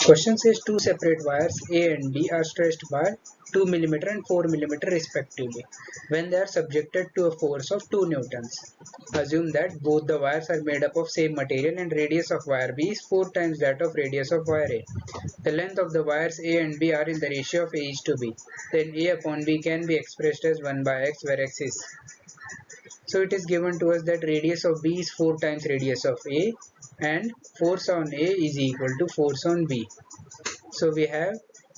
Question says two separate wires A and B are stretched by 2 mm and 4 mm respectively when they are subjected to a force of 2 newtons. Assume that both the wires are made up of same material and radius of wire B is 4 times that of radius of wire A. The length of the wires A and B are in the ratio of A is to B. Then A upon B can be expressed as 1 by x, where x is. So it is given to us that radius of B is 4 times radius of A and force on A is equal to force on B. So we have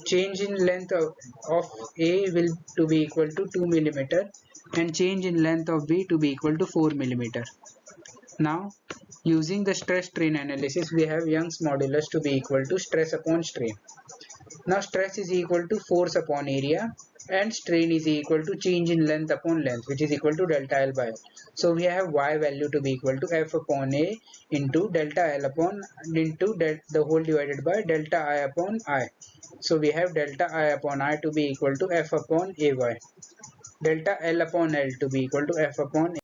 change in length of A will to be equal to 2 mm and change in length of B to be equal to 4 mm. Now using the stress strain analysis, we have Young's modulus to be equal to stress upon strain. Now stress is equal to force upon area and strain is equal to change in length upon length, which is equal to delta L by L. So we have Y value to be equal to F upon A into delta L upon into the whole divided by delta I upon I. So we have delta I upon I to be equal to F upon AY. Delta L upon L to be equal to F upon A.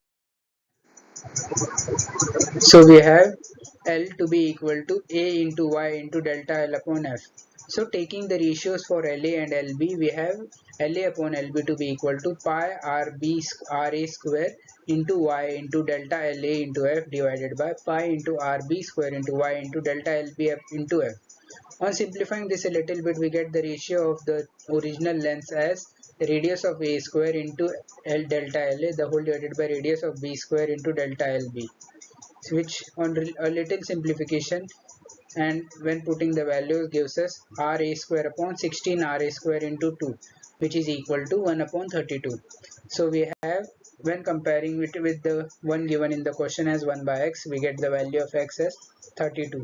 So we have L to be equal to A into Y into delta L upon F. So taking the ratios for LA and LB, we have LA upon LB to be equal to pi RA square into Y into delta LA into F divided by pi into RB square into Y into delta LB into F. On simplifying this a little bit, we get the ratio of the original length as radius of A square into L delta LA the whole divided by radius of B square into delta LB, which on a little simplification and when putting the values gives us RA square upon 16 RA square into 2, which is equal to 1 upon 32. So we have, when comparing it with the one given in the question as 1 by x, we get the value of x as 32.